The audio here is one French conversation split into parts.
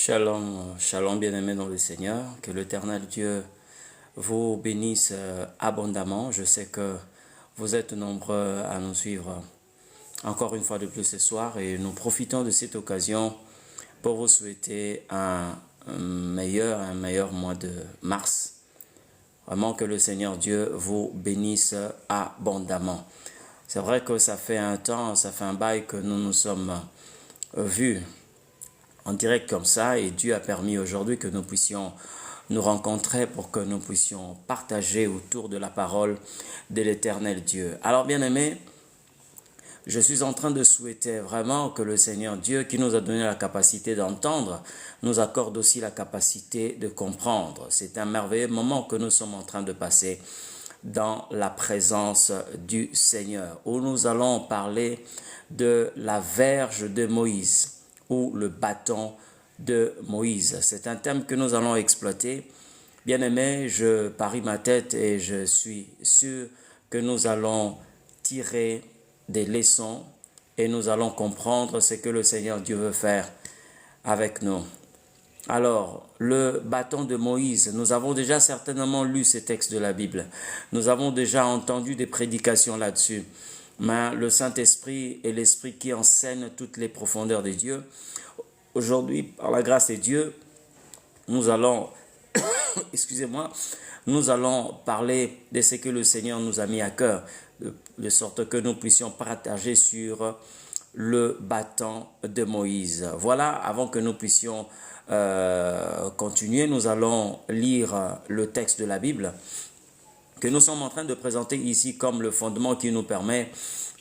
Shalom, shalom bien-aimés dans le Seigneur, que l'Éternel Dieu vous bénisse abondamment. Je sais que vous êtes nombreux à nous suivre encore une fois de plus ce soir et nous profitons de cette occasion pour vous souhaiter un meilleur mois de mars. Vraiment que le Seigneur Dieu vous bénisse abondamment. C'est vrai que ça fait un temps, ça fait un bail que nous nous sommes vus en direct comme ça et Dieu a permis aujourd'hui que nous puissions nous rencontrer pour que nous puissions partager autour de la parole de l'Éternel Dieu. Alors bien aimés, je suis en train de souhaiter vraiment que le Seigneur Dieu qui nous a donné la capacité d'entendre nous accorde aussi la capacité de comprendre. C'est un merveilleux moment que nous sommes en train de passer dans la présence du Seigneur où nous allons parler de la verge de Moïse ou le bâton de Moïse. C'est un thème que nous allons exploiter. Bien aimé, je parie ma tête et je suis sûr que nous allons tirer des leçons et nous allons comprendre ce que le Seigneur Dieu veut faire avec nous. Alors, le bâton de Moïse, nous avons déjà certainement lu ces textes de la Bible. Nous avons déjà entendu des prédications là-dessus. Mais le Saint-Esprit est l'Esprit qui enseigne toutes les profondeurs de Dieu. Aujourd'hui, par la grâce de Dieu, nous allons, excusez-moi, nous allons parler de ce que le Seigneur nous a mis à cœur, de sorte que nous puissions partager sur le bâton de Moïse. Voilà, avant que nous puissions continuer, nous allons lire le texte de la Bible que nous sommes en train de présenter ici comme le fondement qui nous permet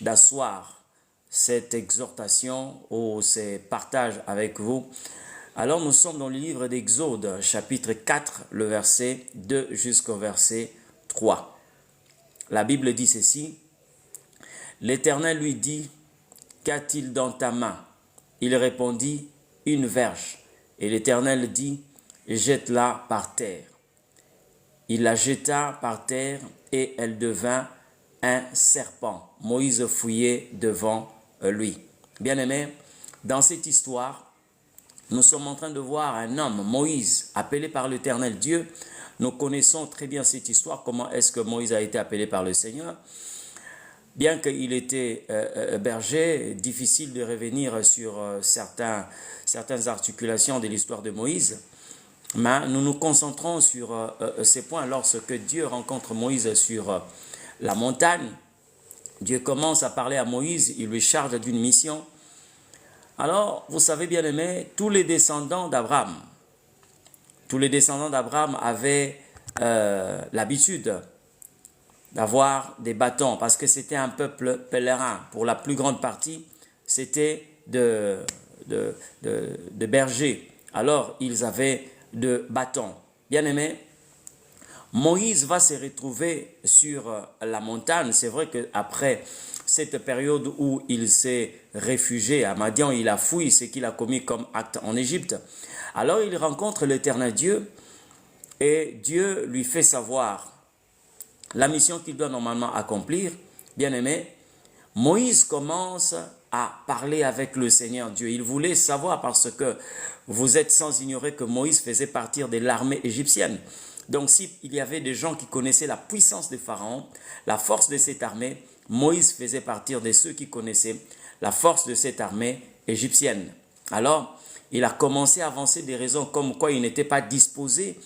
d'asseoir cette exhortation ou ces partages avec vous. Alors nous sommes dans le livre d'Exode, chapitre 4, le verset 2 jusqu'au verset 3. La Bible dit ceci: L'Éternel lui dit, qu'a-t-il dans ta main? Il répondit, une verge. Et l'Éternel dit, jette-la par terre. Il la jeta par terre et elle devint un serpent. Moïse fouillait devant lui. Bien-aimé, dans cette histoire, nous sommes en train de voir un homme, Moïse, appelé par l'Éternel Dieu. Nous connaissons très bien cette histoire, comment est-ce que Moïse a été appelé par le Seigneur. Bien qu'il était berger, difficile de revenir sur certaines articulations de l'histoire de Moïse. Mais nous nous concentrons sur ces points lorsque Dieu rencontre Moïse sur la montagne. Dieu commence à parler à Moïse, il lui charge d'une mission. Alors, vous savez bien aimé, tous les descendants d'Abraham avaient l'habitude d'avoir des bâtons parce que c'était un peuple pèlerin. Pour la plus grande partie, c'était de bergers. Alors, ils avaient de bâtons. Bien aimé, Moïse va se retrouver sur la montagne. C'est vrai qu'après cette période où il s'est réfugié à Madian, il a fouillé ce qu'il a commis comme acte en Égypte. Alors il rencontre l'Éternel Dieu et Dieu lui fait savoir la mission qu'il doit normalement accomplir. Bien aimé, Moïse commence à parler avec le Seigneur Dieu. Il voulait savoir parce que vous êtes sans ignorer que Moïse faisait partie de l'armée égyptienne. Donc s'il y avait des gens qui connaissaient la puissance de Pharaon, la force de cette armée, Moïse faisait partie de ceux qui connaissaient la force de cette armée égyptienne. Alors, il a commencé à avancer des raisons comme quoi il n'était pas disposé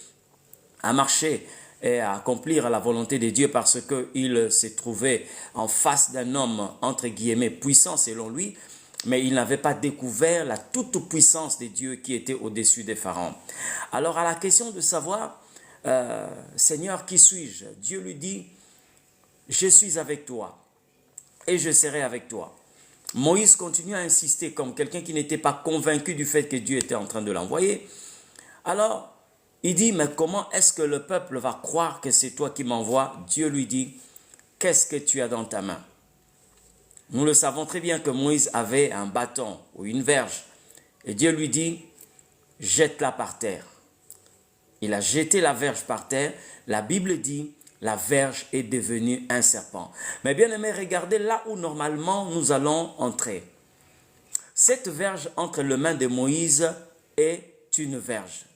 à marcher et à accomplir la volonté de Dieu parce qu'il se trouvait en face d'un homme, entre guillemets, puissant selon lui, mais il n'avait pas découvert la toute-puissance de Dieu qui était au-dessus des pharaons. Alors à la question de savoir, Seigneur, qui suis-je? Dieu lui dit, je suis avec toi et je serai avec toi. Moïse continue à insister comme quelqu'un qui n'était pas convaincu du fait que Dieu était en train de l'envoyer. Alors, il dit, mais comment est-ce que le peuple va croire que c'est toi qui m'envoies? Dieu lui dit, qu'est-ce que tu as dans ta main? Nous le savons très bien que Moïse avait un bâton ou une verge. Et Dieu lui dit, jette-la par terre. Il a jeté la verge par terre. La Bible dit, la verge est devenue un serpent. Mais bien aimé, regardez là où normalement nous allons entrer. Cette verge entre les mains de Moïse et une verge.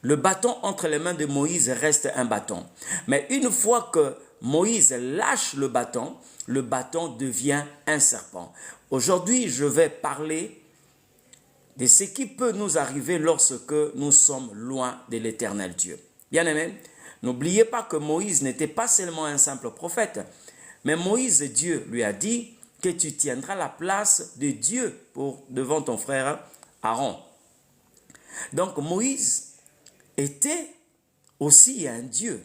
Le bâton entre les mains de Moïse reste un bâton. Mais une fois que Moïse lâche le bâton devient un serpent. Aujourd'hui, je vais parler de ce qui peut nous arriver lorsque nous sommes loin de l'Éternel Dieu. Bien-aimés, n'oubliez pas que Moïse n'était pas seulement un simple prophète, mais Moïse, Dieu lui a dit que tu tiendras la place de Dieu devant ton frère Aaron. Donc Moïse était aussi un Dieu.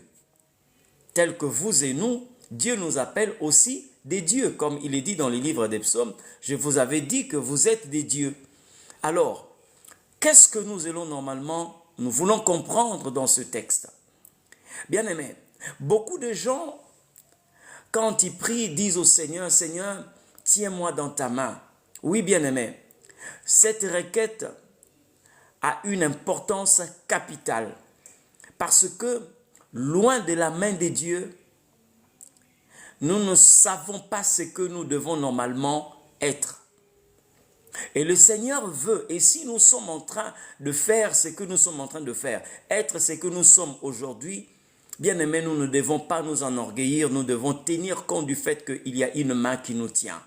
Tel que vous et nous, Dieu nous appelle aussi des dieux. Comme il est dit dans le livre des psaumes, je vous avais dit que vous êtes des dieux. Alors, qu'est-ce que nous voulons comprendre dans ce texte? Bien-aimés, beaucoup de gens, quand ils prient, disent au Seigneur, Seigneur, tiens-moi dans ta main. Oui, bien-aimés, cette requête a une importance capitale. Parce que, loin de la main de Dieu, nous ne savons pas ce que nous devons normalement être. Et le Seigneur veut, et si nous sommes en train de faire ce que nous sommes en train de faire, être ce que nous sommes aujourd'hui, bien aimés, nous ne devons pas nous enorgueillir, nous devons tenir compte du fait qu'il y a une main qui nous tient.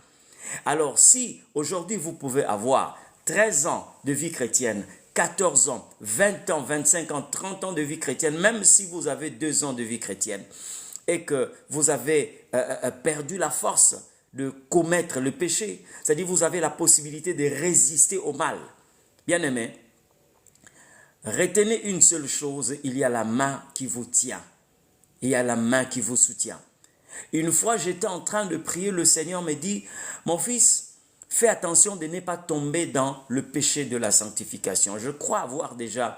Alors si aujourd'hui vous pouvez avoir 13 ans de vie chrétienne, 14 ans, 20 ans, 25 ans, 30 ans de vie chrétienne, même si vous avez 2 ans de vie chrétienne et que vous avez perdu la force de commettre le péché, c'est-à-dire vous avez la possibilité de résister au mal. Bien aimé, retenez une seule chose, il y a la main qui vous tient, il y a la main qui vous soutient. Une fois, j'étais en train de prier, le Seigneur me dit, mon fils, fais attention de ne pas tomber dans le péché de la sanctification. Je crois avoir déjà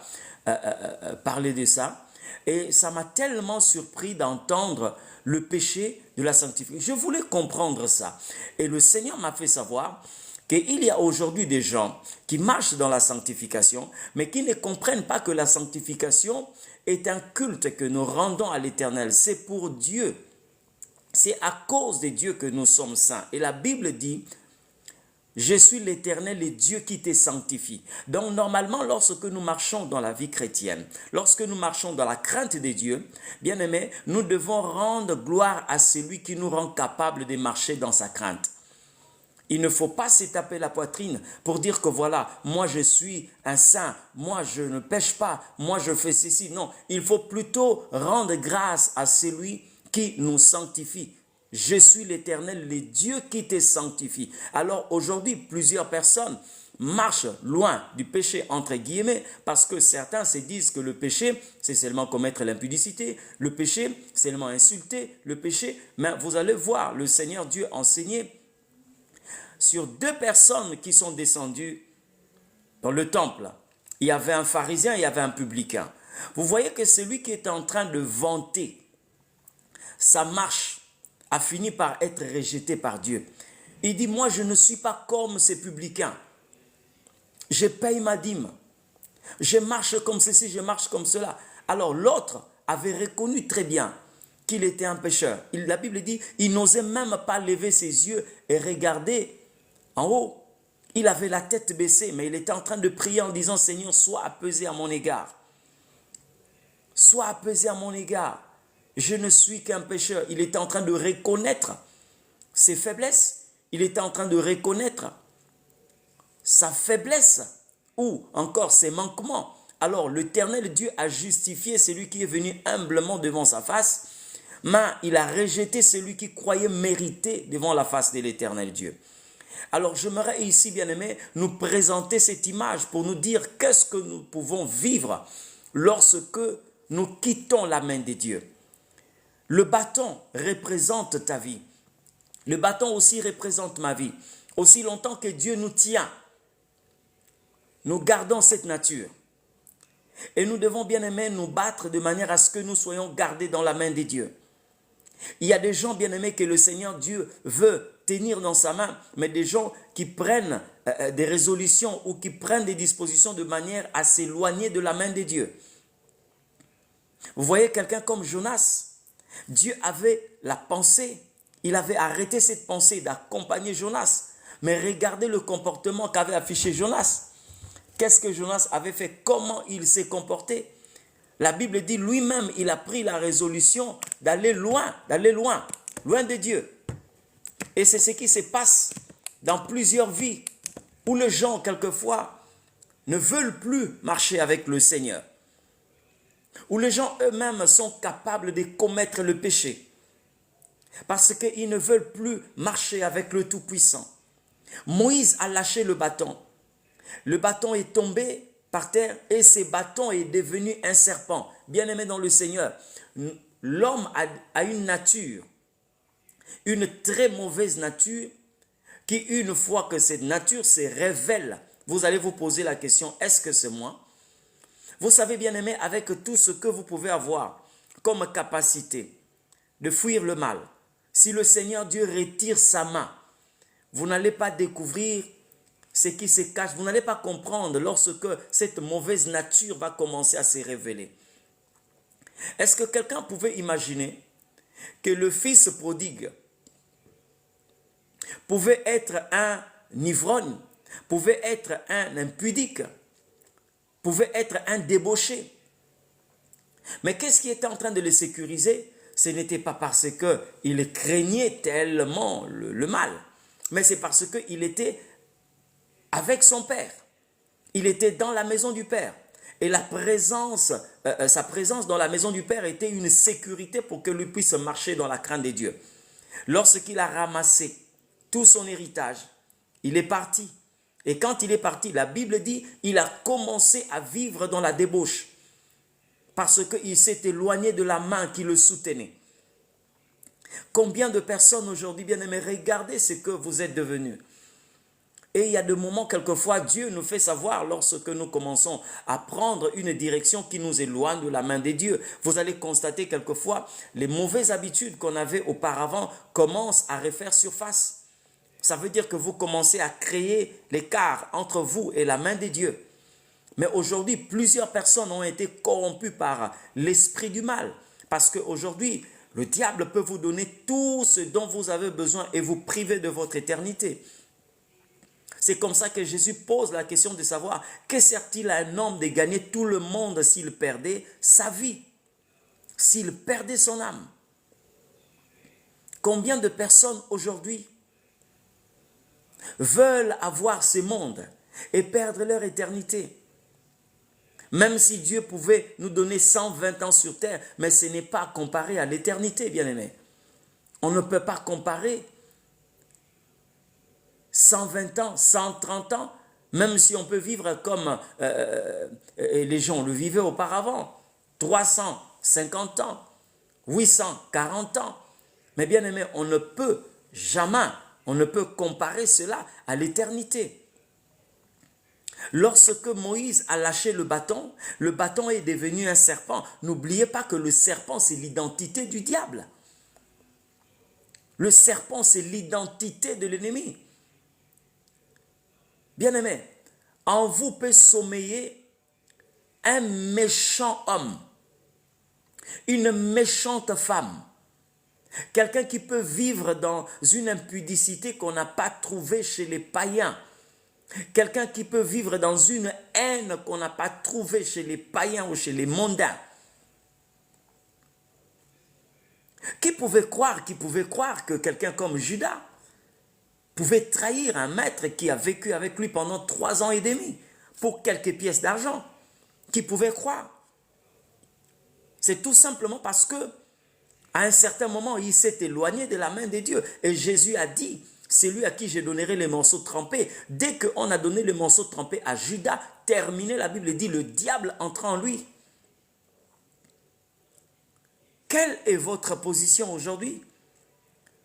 parlé de ça. Et ça m'a tellement surpris d'entendre le péché de la sanctification. Je voulais comprendre ça. Et le Seigneur m'a fait savoir qu'il y a aujourd'hui des gens qui marchent dans la sanctification, mais qui ne comprennent pas que la sanctification est un culte que nous rendons à l'Éternel. C'est pour Dieu. C'est à cause de Dieu que nous sommes saints. Et la Bible dit, je suis l'Éternel, le Dieu qui te sanctifie. Donc normalement, lorsque nous marchons dans la vie chrétienne, lorsque nous marchons dans la crainte de Dieu, bien aimés, nous devons rendre gloire à celui qui nous rend capable de marcher dans sa crainte. Il ne faut pas se taper la poitrine pour dire que voilà, moi je suis un saint, moi je ne pêche pas, moi je fais ceci. Non, il faut plutôt rendre grâce à celui qui nous sanctifie. Je suis l'Éternel, le Dieu qui te sanctifie. Alors aujourd'hui, plusieurs personnes marchent loin du péché, entre guillemets, parce que certains se disent que le péché, c'est seulement commettre l'impudicité, le péché, c'est seulement insulter, le péché. Mais vous allez voir, le Seigneur Dieu enseigner sur 2 personnes qui sont descendues dans le temple. Il y avait un pharisien, il y avait un publicain. Vous voyez que celui qui est en train de vanter sa marche a fini par être rejeté par Dieu. Il dit, moi je ne suis pas comme ces publicains. Je paye ma dîme. Je marche comme ceci, je marche comme cela. Alors l'autre avait reconnu très bien qu'il était un pécheur. La Bible dit, il n'osait même pas lever ses yeux et regarder en haut. Il avait la tête baissée, mais il était en train de prier en disant, Seigneur, sois apaisé à mon égard. Sois apaisé à mon égard. Je ne suis qu'un pécheur. Il était en train de reconnaître ses faiblesses. Il était en train de reconnaître sa faiblesse ou encore ses manquements. Alors l'Éternel Dieu a justifié celui qui est venu humblement devant sa face, mais il a rejeté celui qui croyait mériter devant la face de l'Éternel Dieu. Alors j'aimerais ici, bien-aimés, nous présenter cette image pour nous dire qu'est-ce que nous pouvons vivre lorsque nous quittons la main de Dieu. Le bâton représente ta vie. Le bâton aussi représente ma vie. Aussi longtemps que Dieu nous tient, nous gardons cette nature. Et nous devons, bien aimés, nous battre de manière à ce que nous soyons gardés dans la main de Dieu. Il y a des gens, bien aimés, que le Seigneur Dieu veut tenir dans sa main, mais des gens qui prennent des résolutions ou qui prennent des dispositions de manière à s'éloigner de la main de Dieu. Vous voyez quelqu'un comme Jonas. Dieu avait la pensée, il avait arrêté cette pensée d'accompagner Jonas. Mais regardez le comportement qu'avait affiché Jonas. Qu'est-ce que Jonas avait fait? Comment il s'est comporté? La Bible dit lui-même, il a pris la résolution d'aller loin, loin de Dieu. Et c'est ce qui se passe dans plusieurs vies où les gens, quelquefois, ne veulent plus marcher avec le Seigneur. Où les gens eux-mêmes sont capables de commettre le péché. Parce qu'ils ne veulent plus marcher avec le Tout-Puissant. Moïse a lâché le bâton. Le bâton est tombé par terre et ce bâton est devenu un serpent. Bien-aimé dans le Seigneur, l'homme a une nature, une très mauvaise nature, qui une fois que cette nature se révèle, vous allez vous poser la question, est-ce que c'est moi? Vous savez, bien-aimé, avec tout ce que vous pouvez avoir comme capacité de fuir le mal, si le Seigneur Dieu retire sa main, vous n'allez pas découvrir ce qui se cache, vous n'allez pas comprendre lorsque cette mauvaise nature va commencer à se révéler. Est-ce que quelqu'un pouvait imaginer que le fils prodigue pouvait être un ivrogne, pouvait être un impudique, pouvait être un débauché? Mais qu'est-ce qui était en train de le sécuriser? Ce n'était pas parce qu'il craignait tellement le mal, mais c'est parce qu'il était avec son père. Il était dans la maison du père. Et sa présence dans la maison du père était une sécurité pour que lui puisse marcher dans la crainte de Dieu. Lorsqu'il a ramassé tout son héritage, il est parti. Et quand il est parti, la Bible dit, il a commencé à vivre dans la débauche. Parce qu'il s'est éloigné de la main qui le soutenait. Combien de personnes aujourd'hui, bien-aimés, regardez ce que vous êtes devenus. Et il y a des moments, quelquefois, Dieu nous fait savoir lorsque nous commençons à prendre une direction qui nous éloigne de la main de Dieu. Vous allez constater quelquefois, les mauvaises habitudes qu'on avait auparavant commencent à refaire surface. Ça veut dire que vous commencez à créer l'écart entre vous et la main de Dieu. Mais aujourd'hui, plusieurs personnes ont été corrompues par l'esprit du mal. Parce qu'aujourd'hui, le diable peut vous donner tout ce dont vous avez besoin et vous priver de votre éternité. C'est comme ça que Jésus pose la question de savoir, que sert-il à un homme de gagner tout le monde s'il perdait sa vie, s'il perdait son âme? Combien de personnes aujourd'hui veulent avoir ce monde et perdre leur éternité? Même si Dieu pouvait nous donner 120 ans sur terre, mais ce n'est pas comparé à l'éternité, bien-aimé. On ne peut pas comparer 120 ans, 130 ans, même si on peut vivre comme les gens le vivaient auparavant, 350 ans, 840 ans. Mais bien aimé, on ne peut jamais, on ne peut comparer cela à l'éternité. Lorsque Moïse a lâché le bâton est devenu un serpent. N'oubliez pas que le serpent, c'est l'identité du diable. Le serpent, c'est l'identité de l'ennemi. Bien-aimé, en vous peut sommeiller un méchant homme, une méchante femme, quelqu'un qui peut vivre dans une impudicité qu'on n'a pas trouvée chez les païens, quelqu'un qui peut vivre dans une haine qu'on n'a pas trouvée chez les païens ou chez les mondains. Qui pouvait croire que quelqu'un comme Judas pouvait trahir un maître qui a vécu avec lui pendant 3 ans et demi pour quelques pièces d'argent? Qui pouvait croire? C'est tout simplement parce que à un certain moment, il s'est éloigné de la main de Dieu. Et Jésus a dit, c'est lui à qui je donnerai les morceaux trempés. Dès qu'on a donné les morceaux trempés à Judas, terminé, la Bible dit, le diable entra en lui. Quelle est votre position aujourd'hui?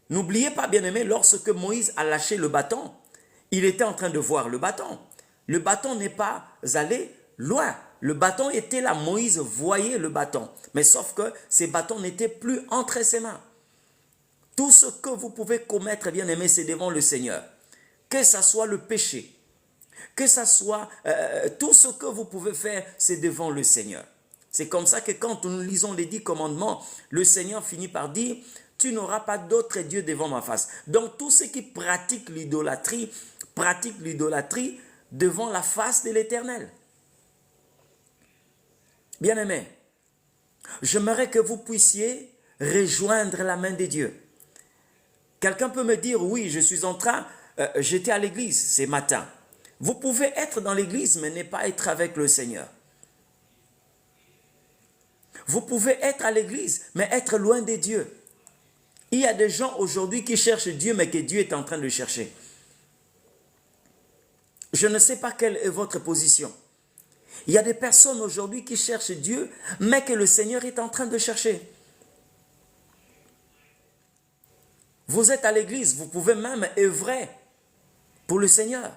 N'oubliez pas, bien-aimé, lorsque Moïse a lâché le bâton, il était en train de voir le bâton. Le bâton n'est pas allé loin. Le bâton était là. Moïse voyait le bâton. Mais sauf que ces bâtons n'étaient plus entre ses mains. Tout ce que vous pouvez commettre, bien-aimé, c'est devant le Seigneur. Que ce soit le péché, que ce soit tout ce que vous pouvez faire, c'est devant le Seigneur. C'est comme ça que quand nous lisons les 10 commandements, le Seigneur finit par dire, tu n'auras pas d'autre Dieu devant ma face. Donc tous ceux qui pratiquent l'idolâtrie devant la face de l'Éternel. Bien-aimés, j'aimerais que vous puissiez rejoindre la main de Dieu. Quelqu'un peut me dire, oui, je suis en train, j'étais à l'église ce matin. Vous pouvez être dans l'église, mais ne pas être avec le Seigneur. Vous pouvez être à l'église, mais être loin de Dieu. Il y a des gens aujourd'hui qui cherchent Dieu, mais que Dieu est en train de chercher. Je ne sais pas quelle est votre position. Il y a des personnes aujourd'hui qui cherchent Dieu, mais que le Seigneur est en train de chercher. Vous êtes à l'église, vous pouvez même œuvrer pour le Seigneur.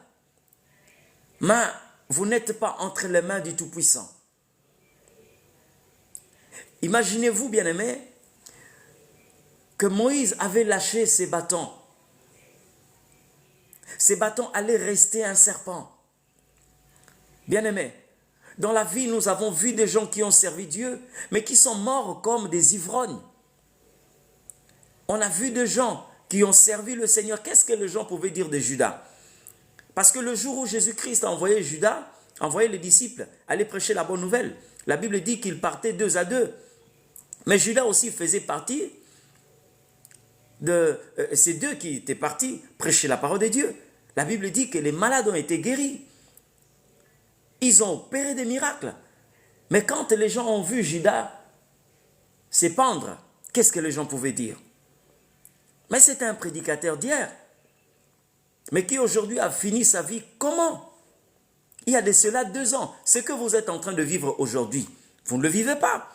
Mais vous n'êtes pas entre les mains du Tout-Puissant. Imaginez-vous, bien-aimés, que Moïse avait lâché ses bâtons. Ces bâtons allaient rester un serpent. Bien-aimés, dans la vie, nous avons vu des gens qui ont servi Dieu, mais qui sont morts comme des ivrognes. On a vu des gens qui ont servi le Seigneur. Qu'est-ce que les gens pouvaient dire de Judas? Parce que le jour où Jésus-Christ a envoyé Judas, a envoyé les disciples aller prêcher la bonne nouvelle, la Bible dit qu'ils partaient 2 à 2. Mais Judas aussi faisait partie de ces deux qui étaient partis prêcher la parole de Dieu. La Bible dit que les malades ont été guéris. Ils ont opéré des miracles. Mais quand les gens ont vu Judas s'épandre, qu'est-ce que les gens pouvaient dire? Mais c'était un prédicateur d'hier, mais qui aujourd'hui a fini sa vie comment? Il y a de cela 2 ans. Ce que vous êtes en train de vivre aujourd'hui, vous ne le vivez pas.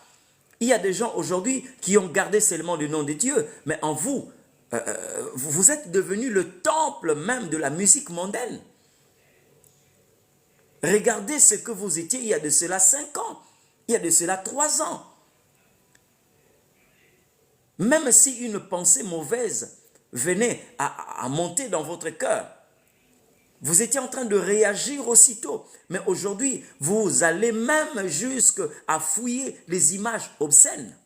Il y a des gens aujourd'hui qui ont gardé seulement le nom de Dieu, mais en vous, vous êtes devenu le temple même de la musique mondaine. Regardez ce que vous étiez il y a de cela 5 ans, il y a de cela 3 ans. Même si une pensée mauvaise venait à monter dans votre cœur, vous étiez en train de réagir aussitôt. Mais aujourd'hui, vous allez même jusqu'à fouiller les images obscènes.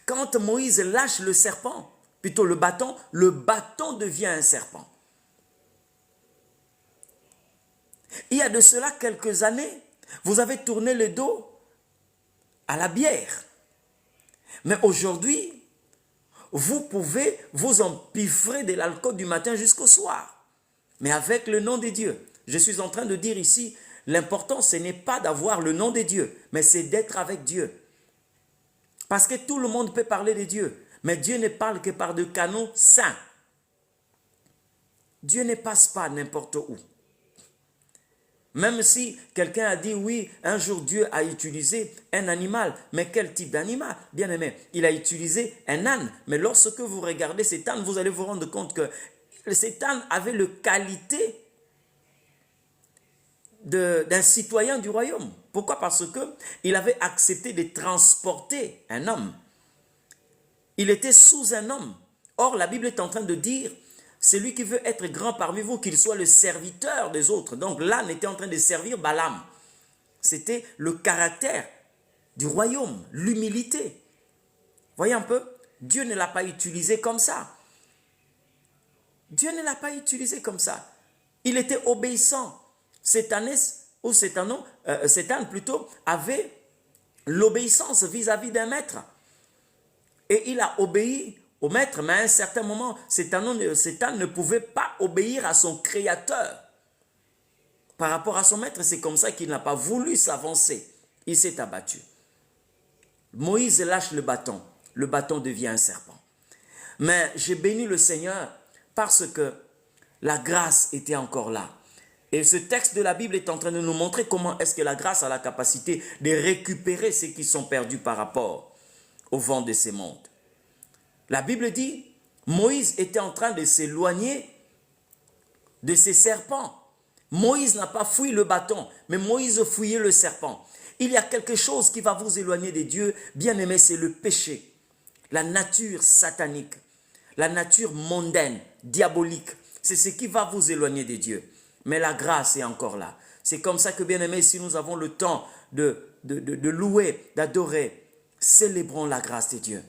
Quand Moïse lâche le serpent, plutôt le bâton devient un serpent. Il y a de cela quelques années, vous avez tourné le dos à la bière. Mais aujourd'hui, vous pouvez vous empiffrer de l'alcool du matin jusqu'au soir. Mais avec le nom de Dieu. Je suis en train de dire ici, l'important ce n'est pas d'avoir le nom de Dieu, mais c'est d'être avec Dieu. Parce que tout le monde peut parler de Dieu, mais Dieu ne parle que par des canaux saints. Dieu ne passe pas n'importe où. Même si quelqu'un a dit, oui, un jour Dieu a utilisé un animal. Mais quel type d'animal? Bien aimé, il a utilisé un âne. Mais lorsque vous regardez cet âne, vous allez vous rendre compte que cet âne avait la qualité d'un citoyen du royaume. Pourquoi? Parce qu'il avait accepté de transporter un homme. Il était sous un homme. Or, la Bible est en train de dire, celui qui veut être grand parmi vous, qu'il soit le serviteur des autres. Donc l'âne était en train de servir Balaam. C'était le caractère du royaume, l'humilité. Voyez un peu, Dieu ne l'a pas utilisé comme ça. Dieu ne l'a pas utilisé comme ça. Il était obéissant. Cet âne plutôt avait l'obéissance vis-à-vis d'un maître. Et il a obéi au maître, mais à un certain moment, cet âne ne pouvait pas obéir à son créateur. Par rapport à son maître, c'est comme ça qu'il n'a pas voulu s'avancer. Il s'est abattu. Moïse lâche le bâton devient un serpent. Mais j'ai béni le Seigneur parce que la grâce était encore là. Et ce texte de la Bible est en train de nous montrer comment est-ce que la grâce a la capacité de récupérer ceux qui sont perdus par rapport au vent de ces mondes. La Bible dit, Moïse était en train de s'éloigner de ces serpents. Moïse n'a pas fouillé le bâton, mais Moïse fouillait le serpent. Il y a quelque chose qui va vous éloigner de Dieu, bien aimé, c'est le péché, la nature satanique, la nature mondaine, diabolique. C'est ce qui va vous éloigner de Dieu. Mais la grâce est encore là. C'est comme ça que, bien aimé, si nous avons le temps de louer, d'adorer, célébrons la grâce de Dieu.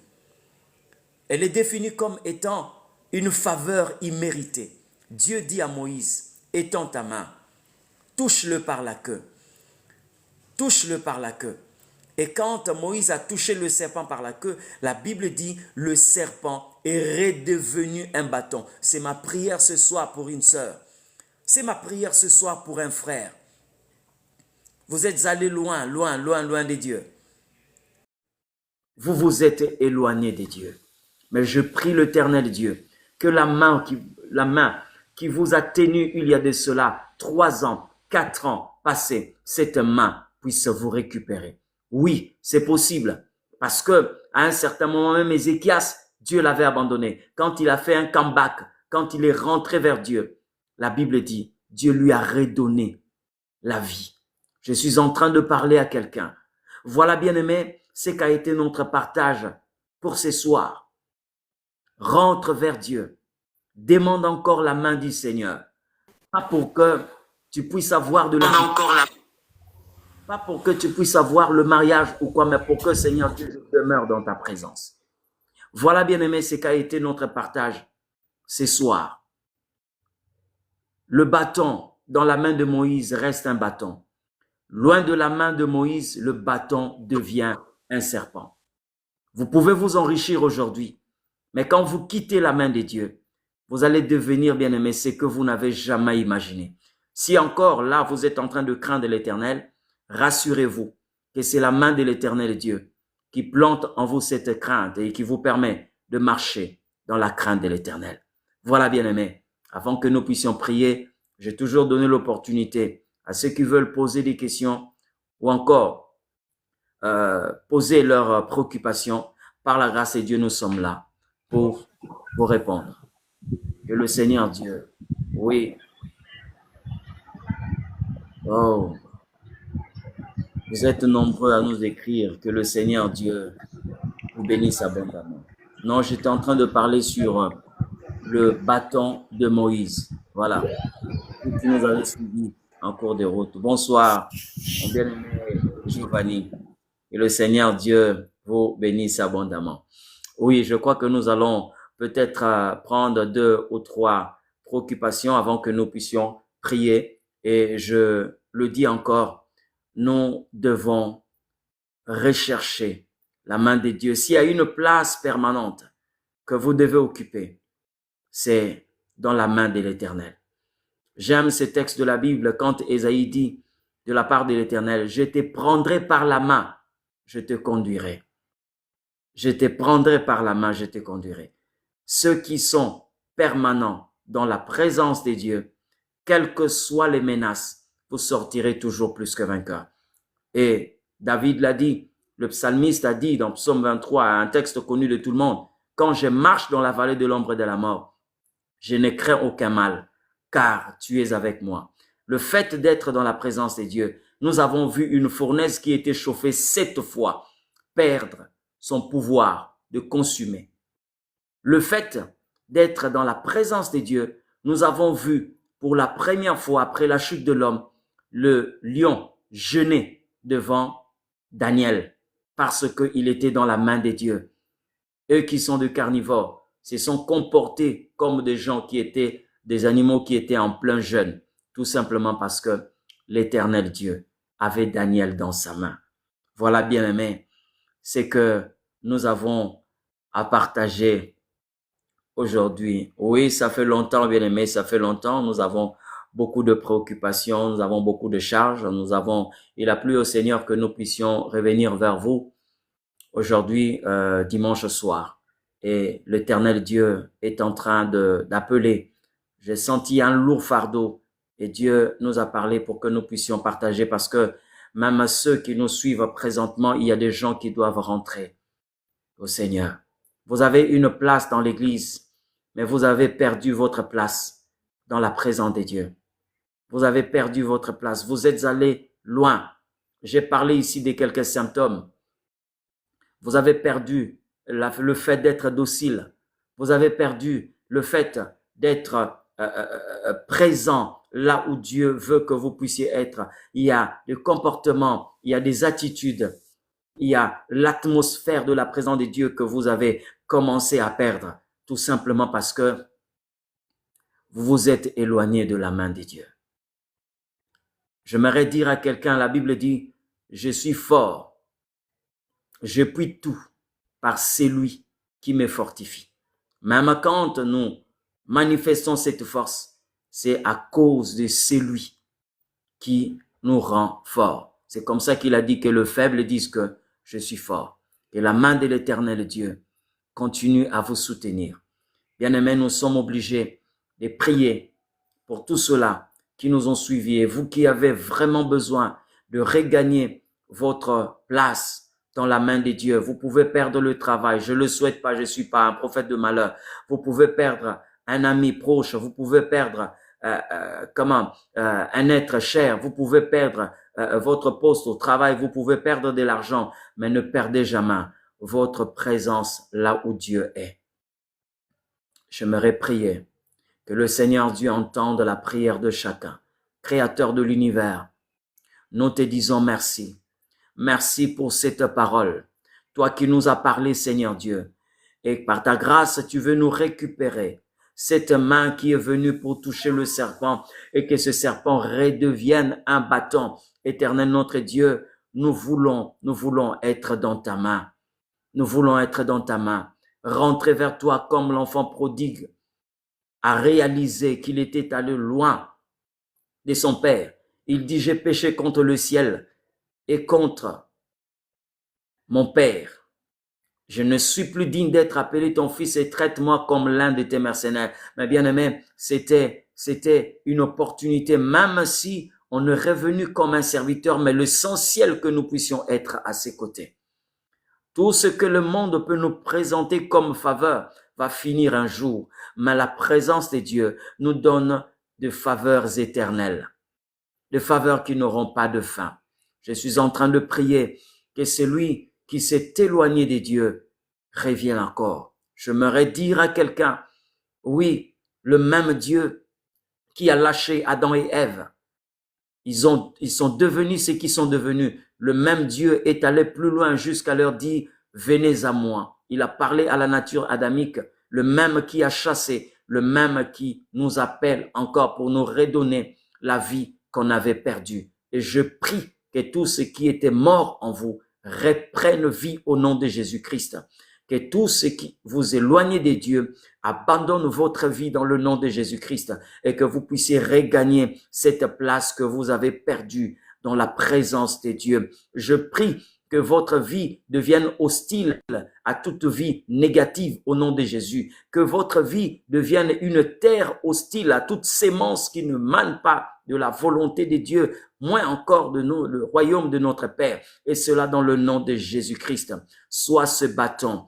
Elle est définie comme étant une faveur imméritée. Dieu dit à Moïse, étends ta main, touche-le par la queue, touche-le par la queue. Et quand Moïse a touché le serpent par la queue, la Bible dit, le serpent est redevenu un bâton. C'est ma prière ce soir pour une sœur. C'est ma prière ce soir pour un frère. Vous êtes allés loin, loin, loin, loin de Dieu. Vous vous êtes éloigné de Dieu. Mais je prie l'Éternel Dieu que la main qui vous a tenu il y a de cela 3 ans, 4 ans passés, cette main puisse vous récupérer. Oui, c'est possible. Parce que à un certain moment même, Ézéchias, Dieu l'avait abandonné. Quand il a fait un comeback, quand il est rentré vers Dieu, la Bible dit, Dieu lui a redonné la vie. Je suis en train de parler à quelqu'un. Voilà, bien-aimé, ce qu'a été notre partage pour ce soir. Rentre vers Dieu. Demande encore la main du Seigneur. Pas pour que tu puisses avoir de la pas pour que tu puisses avoir le mariage ou quoi, mais pour que, Seigneur Dieu, je demeure dans ta présence. Voilà, bien-aimé, ce qu'a été notre partage ce soir. Le bâton dans la main de Moïse reste un bâton. Loin de la main de Moïse, le bâton devient un serpent. Vous pouvez vous enrichir aujourd'hui, mais quand vous quittez la main de Dieu, vous allez devenir, bien-aimé, ce que vous n'avez jamais imaginé. Si encore là, vous êtes en train de craindre l'Éternel, rassurez-vous que c'est la main de l'Éternel Dieu qui plante en vous cette crainte et qui vous permet de marcher dans la crainte de l'Éternel. Voilà, bien-aimé, avant que nous puissions prier, j'ai toujours donné l'opportunité à ceux qui veulent poser des questions ou encore poser leurs préoccupations. Par la grâce de Dieu, nous sommes là pour vous répondre. Que le Seigneur Dieu, oui, oh, vous êtes nombreux à nous écrire, que le Seigneur Dieu vous bénisse abondamment. Non, j'étais en train de parler sur le bâton de Moïse. Voilà. Vous qui nous avez suivis en cours de route. Bonsoir, mon bien-aimé Giovanni. Et le Seigneur Dieu vous bénisse abondamment. Oui, je crois que nous allons peut-être prendre 2 ou 3 préoccupations avant que nous puissions prier. Et je le dis encore, nous devons rechercher la main de Dieu. S'il y a une place permanente que vous devez occuper, c'est dans la main de l'Éternel. J'aime ce texte de la Bible quand Ésaïe dit de la part de l'Éternel, je te prendrai par la main, je te conduirai. Je te prendrai par la main, je te conduirai. Ceux qui sont permanents dans la présence de Dieu, quelles que soient les menaces, vous sortirez toujours plus que vainqueur. Et David l'a dit, le psalmiste a dit dans Psaume 23, un texte connu de tout le monde, quand je marche dans la vallée de l'ombre de la mort, je ne crains aucun mal, car tu es avec moi. Le fait d'être dans la présence de Dieu, nous avons vu une fournaise qui était chauffée 7 fois perdre son pouvoir de consumer. Le fait d'être dans la présence de Dieu, nous avons vu pour la première fois après la chute de l'homme, le lion jeûner devant Daniel parce qu'il était dans la main de Dieu. Eux qui sont de carnivores se sont comportés comme des gens qui étaient des animaux qui étaient en plein jeûne, tout simplement parce que l'Éternel Dieu avait Daniel dans sa main. Voilà, bien-aimés, c'est que nous avons à partager aujourd'hui. Oui, ça fait longtemps, bien-aimés, ça fait longtemps. Nous avons beaucoup de préoccupations, nous avons beaucoup de charges. Il a plu au Seigneur que nous puissions revenir vers vous aujourd'hui, dimanche soir. Et l'Éternel Dieu est en train d'appeler. J'ai senti un lourd fardeau et Dieu nous a parlé pour que nous puissions partager parce que même à ceux qui nous suivent présentement, il y a des gens qui doivent rentrer au Seigneur. Vous avez une place dans l'église, mais vous avez perdu votre place dans la présence de Dieu. Vous avez perdu votre place. Vous êtes allé loin. J'ai parlé ici de quelques symptômes. Vous avez perdu le fait d'être docile. Vous avez perdu le fait d'être présent là où Dieu veut que vous puissiez être. Il y a des comportements, il y a des attitudes, il y a l'atmosphère de la présence de Dieu que vous avez commencé à perdre, tout simplement parce que vous vous êtes éloigné de la main de Dieu. J'aimerais dire à quelqu'un, la Bible dit, je suis fort, je puis tout par celui qui me fortifie. Même quand nous manifestons cette force, c'est à cause de celui qui nous rend forts. C'est comme ça qu'il a dit que le faible dise que je suis fort. Que la main de l'Éternel Dieu continue à vous soutenir. Bien-aimés, nous sommes obligés de prier pour tous ceux-là qui nous ont suivis et vous qui avez vraiment besoin de regagner votre place dans la main de Dieu. Vous pouvez perdre le travail. Je le souhaite pas. Je suis pas un prophète de malheur. Vous pouvez perdre un ami proche. Vous pouvez perdre un être cher. Vous pouvez perdre votre poste au travail. Vous pouvez perdre de l'argent, mais ne perdez jamais votre présence là où Dieu est. J'aimerais prier que le Seigneur Dieu entende la prière de chacun. Créateur de l'univers, nous te disons merci. Merci pour cette parole. Toi qui nous as parlé, Seigneur Dieu. Et par ta grâce, tu veux nous récupérer. Cette main qui est venue pour toucher le serpent et que ce serpent redevienne un bâton. Éternel notre Dieu, nous voulons être dans ta main. Nous voulons être dans ta main. Rentrer vers toi comme l'enfant prodigue a réalisé qu'il était allé loin de son père. Il dit, j'ai péché contre le ciel et contre mon père. Je ne suis plus digne d'être appelé ton fils et traite-moi comme l'un de tes mercenaires. Mais bien aimé, c'était une opportunité, même si on est revenu comme un serviteur, mais l'essentiel que nous puissions être à ses côtés. Tout ce que le monde peut nous présenter comme faveur va finir un jour, mais la présence de Dieu nous donne de faveurs éternelles, de faveurs qui n'auront pas de fin. Je suis en train de prier que celui qui s'est éloigné de Dieu revienne encore. J'aimerais dire à quelqu'un, oui, le même Dieu qui a lâché Adam et Ève, ils sont devenus ce qu'ils sont devenus. Le même Dieu est allé plus loin jusqu'à leur dire, venez à moi. Il a parlé à la nature adamique, le même qui a chassé, le même qui nous appelle encore pour nous redonner la vie qu'on avait perdue. Et je prie que tout ce qui était mort en vous reprenne vie au nom de Jésus-Christ. Que tout ce qui vous éloigne de Dieu abandonne votre vie dans le nom de Jésus-Christ et que vous puissiez regagner cette place que vous avez perdue dans la présence de Dieu. Je prie que votre vie devienne hostile à toute vie négative au nom de Jésus. Que votre vie devienne une terre hostile à toute sémence qui ne mane pas de la volonté de Dieu, moins encore de nous, le royaume de notre Père. Et cela dans le nom de Jésus-Christ. Soit ce bâton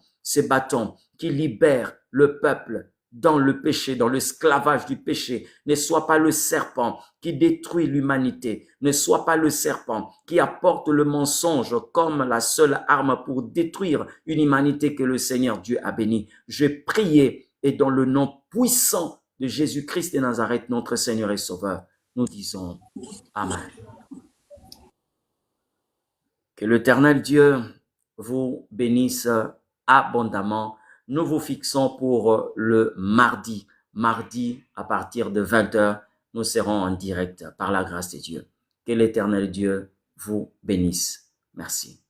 qui libère le peuple dans le péché, dans l'esclavage du péché. Ne soit pas le serpent qui détruit l'humanité. Ne soit pas le serpent qui apporte le mensonge comme la seule arme pour détruire une humanité que le Seigneur Dieu a bénie. Je prie et dans le nom puissant de Jésus-Christ de Nazareth, notre Seigneur et Sauveur, nous disons Amen. Que l'Éternel Dieu vous bénisse abondamment. Nous vous fixons pour le mardi. Mardi, à partir de 20h, nous serons en direct par la grâce de Dieu. Que l'Éternel Dieu vous bénisse. Merci.